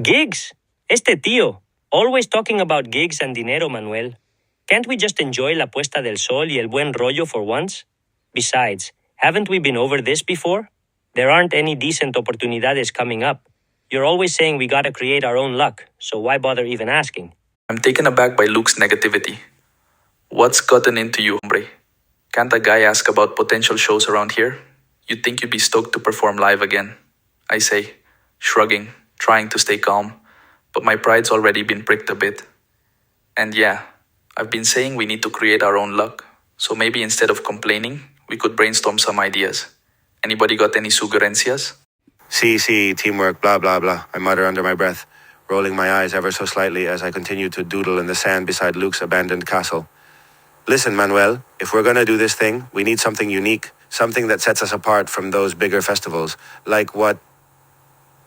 Gigs? Este tío. Always talking about gigs and dinero, Manuel. Can't we just enjoy la puesta del sol y el buen rollo for once? Besides, haven't we been over this before? There aren't any decent oportunidades coming up. You're always saying we gotta create our own luck, so why bother even asking? I'm taken aback by Luke's negativity. What's gotten into you, hombre? Can't a guy ask about potential shows around here? You'd think you'd be stoked to perform live again. I say, shrugging, trying to stay calm, but my pride's already been pricked a bit. And yeah, I've been saying we need to create our own luck, so maybe instead of complaining, we could brainstorm some ideas. Anybody got any sugerencias? See, teamwork, blah, blah, blah, I mutter under my breath, rolling my eyes ever so slightly as I continue to doodle in the sand beside Luke's abandoned castle. Listen, Manuel, if we're gonna do this thing, we need something unique, something that sets us apart from those bigger festivals. Like what?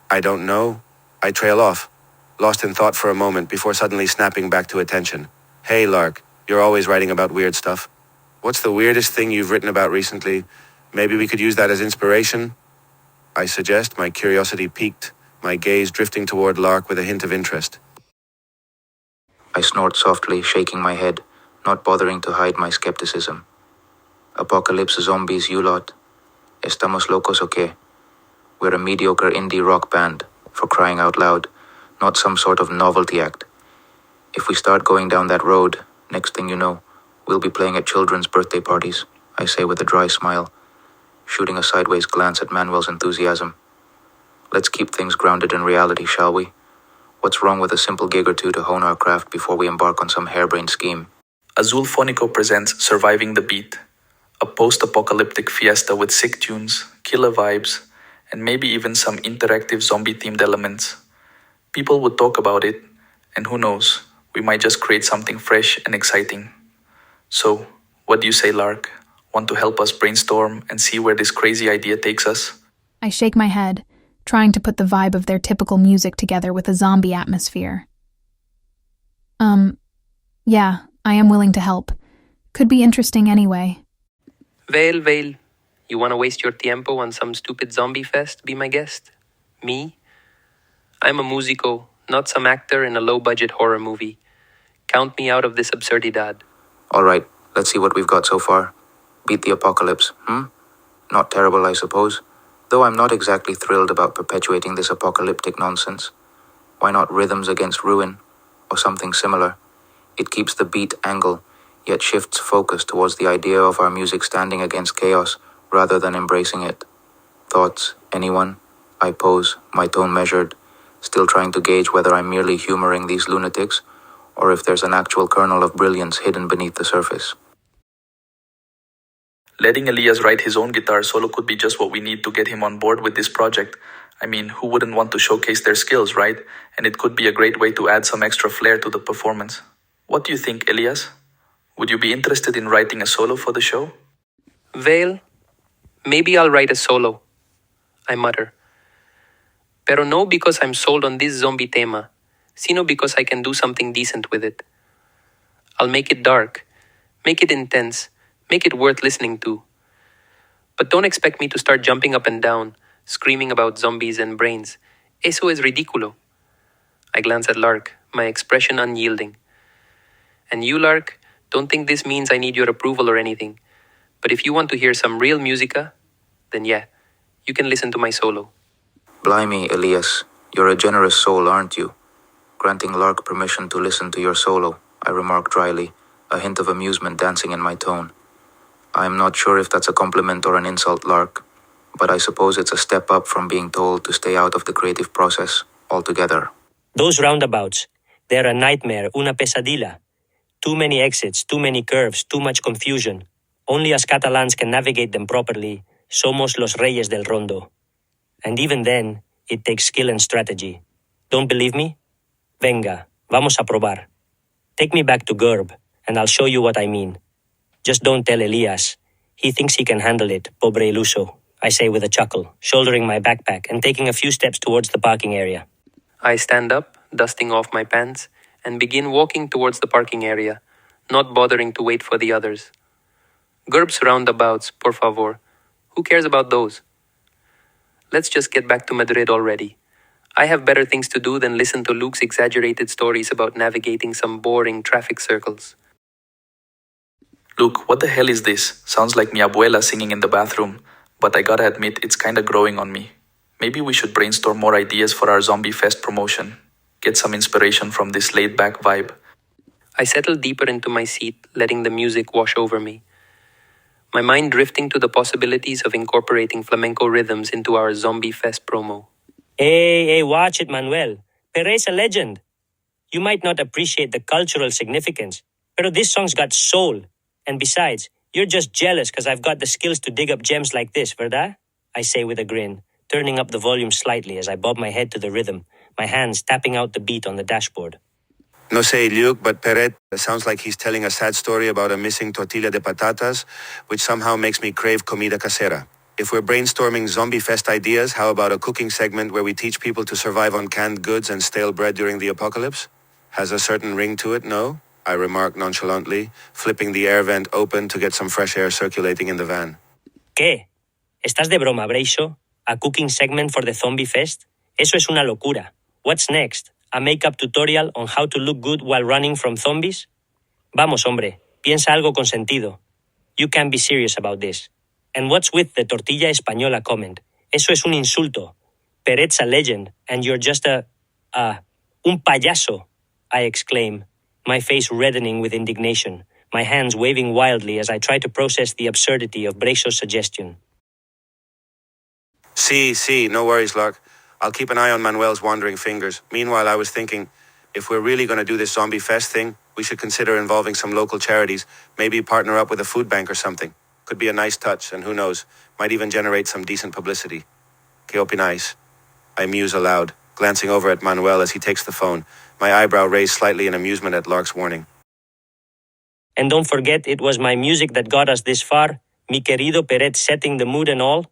I don't know. I trail off, lost in thought for a moment before suddenly snapping back to attention. Hey, Lark, you're always writing about weird stuff. What's the weirdest thing you've written about recently? Maybe we could use that as inspiration? I suggest, my curiosity piqued, my gaze drifting toward Lark with a hint of interest. I snort softly, shaking my head, not bothering to hide my skepticism. Apocalypse zombies, you lot. Estamos locos o qué? We're a mediocre indie rock band, for crying out loud, not some sort of novelty act. If we start going down that road, next thing you know, we'll be playing at children's birthday parties, I say with a dry smile, shooting a sideways glance at Manuel's enthusiasm. Let's keep things grounded in reality, shall we? What's wrong with a simple gig or two to hone our craft before we embark on some harebrained scheme? Azul Fonico presents Surviving the Beat, a post-apocalyptic fiesta with sick tunes, killer vibes, and maybe even some interactive zombie-themed elements. People would talk about it, and who knows, we might just create something fresh and exciting. So, what do you say, Lark? Want to help us brainstorm and see where this crazy idea takes us? I shake my head, trying to put the vibe of their typical music together with a zombie atmosphere. Yeah, I am willing to help. Could be interesting anyway. Vail, you wanna waste your tiempo on some stupid zombie fest? Be my guest? Me? I'm a musico, not some actor in a low-budget horror movie. Count me out of this absurdidad. Alright, let's see what we've got so far. Beat the apocalypse, Not terrible, I suppose. Though I'm not exactly thrilled about perpetuating this apocalyptic nonsense. Why not Rhythms Against Ruin? Or something similar. It keeps the beat angle, yet shifts focus towards the idea of our music standing against chaos rather than embracing it. Thoughts, anyone? I pose, my tone measured, still trying to gauge whether I'm merely humoring these lunatics, or if there's an actual kernel of brilliance hidden beneath the surface. Letting Elias write his own guitar solo could be just what we need to get him on board with this project. I mean, who wouldn't want to showcase their skills, right? And it could be a great way to add some extra flair to the performance. What do you think, Elias? Would you be interested in writing a solo for the show? Vail, maybe I'll write a solo, I mutter. Pero no because I'm sold on this zombie tema, sino because I can do something decent with it. I'll make it dark, make it intense, make it worth listening to. But don't expect me to start jumping up and down, screaming about zombies and brains. Eso es ridículo. I glance at Lark, my expression unyielding. And you, Lark, don't think this means I need your approval or anything. But if you want to hear some real musica, then yeah, you can listen to my solo. Blimey, Elias, you're a generous soul, aren't you? Granting Lark permission to listen to your solo, I remark dryly, a hint of amusement dancing in my tone. I am not sure if that's a compliment or an insult, Lark, but I suppose it's a step up from being told to stay out of the creative process altogether. Those roundabouts, they're a nightmare, una pesadilla. Too many exits, too many curves, too much confusion. Only us Catalans can navigate them properly. Somos los reyes del rondo. And even then, it takes skill and strategy. Don't believe me? Venga, vamos a probar. Take me back to Gerb, and I'll show you what I mean. Just don't tell Elias. He thinks he can handle it, pobre iluso, I say with a chuckle, shouldering my backpack and taking a few steps towards the parking area. I stand up, dusting off my pants, and begin walking towards the parking area, not bothering to wait for the others. Gerb's roundabouts, por favor. Who cares about those? Let's just get back to Madrid already. I have better things to do than listen to Luke's exaggerated stories about navigating some boring traffic circles. Luke, what the hell is this? Sounds like mi abuela singing in the bathroom, but I gotta admit it's kinda growing on me. Maybe we should brainstorm more ideas for our Zombie Fest promotion. Get some inspiration from this laid-back vibe. I settled deeper into my seat, letting the music wash over me. My mind drifting to the possibilities of incorporating flamenco rhythms into our Zombie Fest promo. Hey, watch it, Manuel. Pere's a legend. You might not appreciate the cultural significance, but this song's got soul. And besides, you're just jealous because I've got the skills to dig up gems like this, verdad? I say with a grin, turning up the volume slightly as I bob my head to the rhythm, my hands tapping out the beat on the dashboard. No sé, Luke, but Peret sounds like he's telling a sad story about a missing tortilla de patatas, which somehow makes me crave comida casera. If we're brainstorming Zombie Fest ideas, how about a cooking segment where we teach people to survive on canned goods and stale bread during the apocalypse? Has a certain ring to it, no? I remark nonchalantly, flipping the air vent open to get some fresh air circulating in the van. ¿Qué? ¿Estás de broma, Brayshaw? ¿A cooking segment for the Zombie Fest? Eso es una locura. What's next? ¿A makeup tutorial on how to look good while running from zombies? Vamos, hombre, piensa algo con sentido. You can't be serious about this. And what's with the tortilla española comment? Eso es un insulto. Peret's a legend, and you're just un payaso, I exclaim, my face reddening with indignation, my hands waving wildly as I try to process the absurdity of Brayshaw's suggestion. See, no worries, Lark. I'll keep an eye on Manuel's wandering fingers. Meanwhile, I was thinking, if we're really going to do this Zombie Fest thing, we should consider involving some local charities, maybe partner up with a food bank or something. Could be a nice touch, and who knows, might even generate some decent publicity. ¿Qué opináis? I muse aloud, glancing over at Manuel as he takes the phone, my eyebrow raised slightly in amusement at Lark's warning. And don't forget, it was my music that got us this far, mi querido Peret setting the mood and all.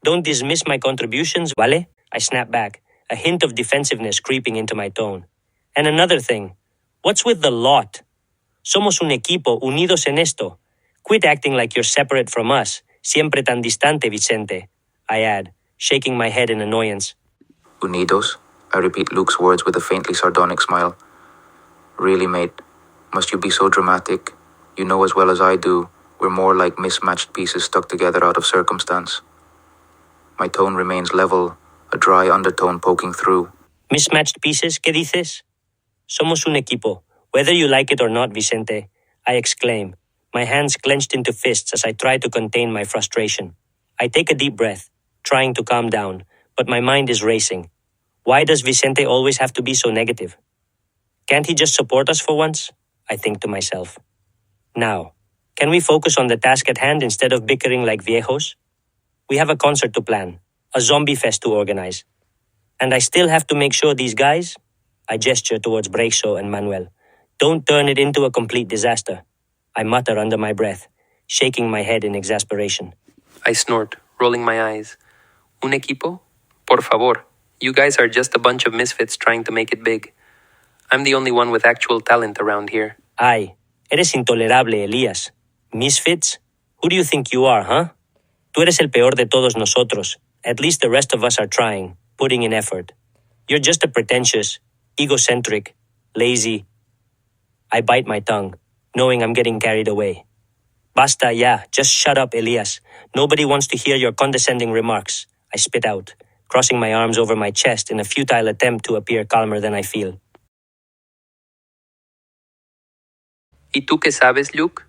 Don't dismiss my contributions, ¿vale? I snap back, a hint of defensiveness creeping into my tone. And another thing, what's with the lot? Somos un equipo unidos en esto. Quit acting like you're separate from us, siempre tan distante, Vicente, I add, shaking my head in annoyance. Unidos? I repeat Luke's words with a faintly sardonic smile. Really, mate, must you be so dramatic? You know as well as I do, we're more like mismatched pieces stuck together out of circumstance. My tone remains level, a dry undertone poking through. Mismatched pieces, ¿qué dices? Somos un equipo, whether you like it or not, Vicente, I exclaim, my hands clenched into fists as I try to contain my frustration. I take a deep breath, trying to calm down, but my mind is racing. Why does Vicente always have to be so negative? Can't he just support us for once? I think to myself. Now, can we focus on the task at hand instead of bickering like viejos? We have a concert to plan, a zombie fest to organize. And I still have to make sure these guys, I gesture towards Brayshaw and Manuel, don't turn it into a complete disaster. I mutter under my breath, shaking my head in exasperation. I snort, rolling my eyes. ¿Un equipo? Por favor. You guys are just a bunch of misfits trying to make it big. I'm the only one with actual talent around here. Ay, eres intolerable, Elías. Misfits? Who do you think you are, huh? Tú eres el peor de todos nosotros. At least the rest of us are trying, putting in effort. You're just a pretentious, egocentric, lazy. I bite my tongue, knowing I'm getting carried away. Basta ya, just shut up, Elias. Nobody wants to hear your condescending remarks. I spit out, crossing my arms over my chest in a futile attempt to appear calmer than I feel. ¿Y tú qué sabes, Luke?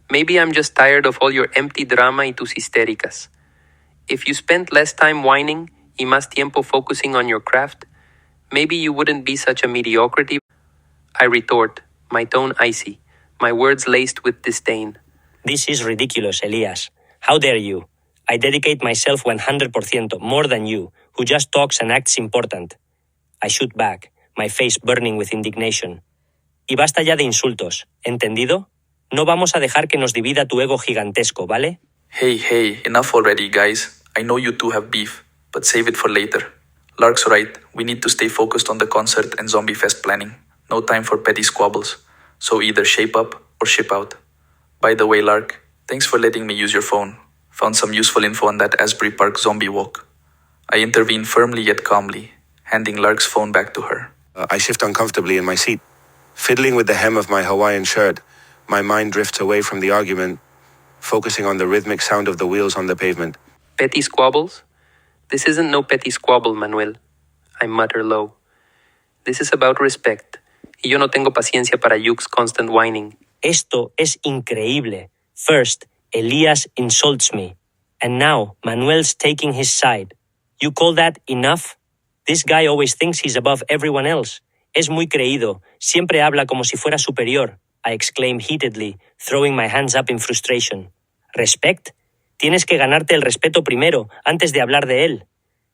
Maybe I'm just tired of all your empty drama y tus histéricas. If you spent less time whining y más tiempo focusing on your craft, maybe you wouldn't be such a mediocrity. I retort, my tone icy, my words laced with disdain. This is ridiculous, Elias. How dare you? I dedicate myself 100% more than you, who just talks and acts important. I shoot back, my face burning with indignation. Y basta ya de insultos, ¿entendido? No vamos a dejar que nos divida tu ego gigantesco, ¿vale? Hey, enough already, guys. I know you two have beef, but save it for later. Lark's right, we need to stay focused on the concert and Zombie Fest planning. No time for petty squabbles. So either shape up or ship out. By the way, Lark, thanks for letting me use your phone. Found some useful info on that Asbury Park zombie walk. I intervene firmly yet calmly, handing Lark's phone back to her. I shift uncomfortably in my seat. Fiddling with the hem of my Hawaiian shirt, my mind drifts away from the argument, focusing on the rhythmic sound of the wheels on the pavement. Petty squabbles? This isn't no petty squabble, Manuel. I mutter low. This is about respect. Y yo no tengo paciencia para Yuke's constant whining. Esto es increíble. First, Elias insults me. And now, Manuel's taking his side. You call that enough? This guy always thinks he's above everyone else. Es muy creído. Siempre habla como si fuera superior, I exclaim heatedly, throwing my hands up in frustration. ¿Respect? Tienes que ganarte el respeto primero, antes de hablar de él.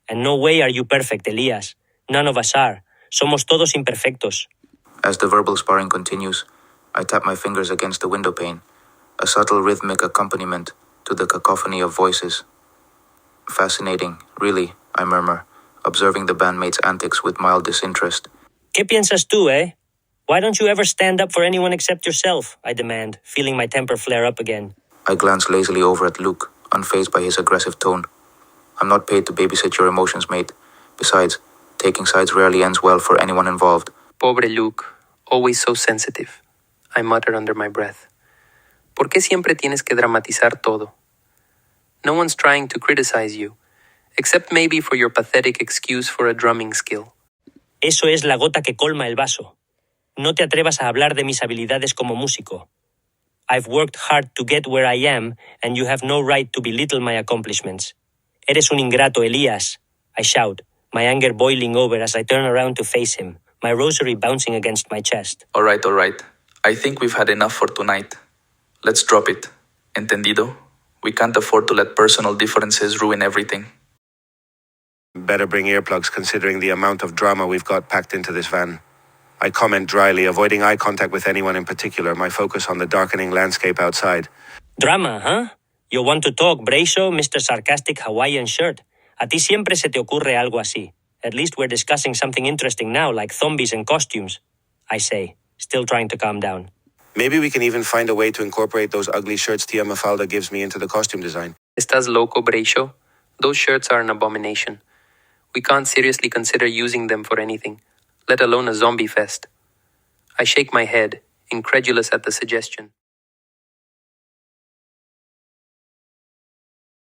And no way are you perfect, Elias. None of us are. Somos todos imperfectos. As the verbal sparring continues, I tap my fingers against the window pane, a subtle rhythmic accompaniment to the cacophony of voices. Fascinating, really, I murmur, observing the bandmates' antics with mild disinterest. ¿Qué piensas tú, eh? Why don't you ever stand up for anyone except yourself? I demand, feeling my temper flare up again. I glance lazily over at Luke, unfazed by his aggressive tone. I'm not paid to babysit your emotions, mate. Besides, taking sides rarely ends well for anyone involved. Pobre Luke, always so sensitive. I mutter under my breath. ¿Por qué siempre tienes que dramatizar todo? No one's trying to criticize you, except maybe for your pathetic excuse for a drumming skill. Eso es la gota que colma el vaso. No te atrevas a hablar de mis habilidades como músico. I've worked hard to get where I am, and you have no right to belittle my accomplishments. Eres un ingrato, Elias, I shout, my anger boiling over as I turn around to face him, my rosary bouncing against my chest. All right. I think we've had enough for tonight. Let's drop it. Entendido? We can't afford to let personal differences ruin everything. Better bring earplugs considering the amount of drama we've got packed into this van. I comment dryly, avoiding eye contact with anyone in particular, my focus on the darkening landscape outside. Drama, huh? You want to talk, Brayshaw, Mr. Sarcastic Hawaiian Shirt? A ti siempre se te ocurre algo así. At least we're discussing something interesting now, like zombies and costumes, I say, still trying to calm down. Maybe we can even find a way to incorporate those ugly shirts Tia Mafalda gives me into the costume design. ¿Estás loco, Brayshaw? Those shirts are an abomination. We can't seriously consider using them for anything, let alone a zombie fest. I shake my head, incredulous at the suggestion.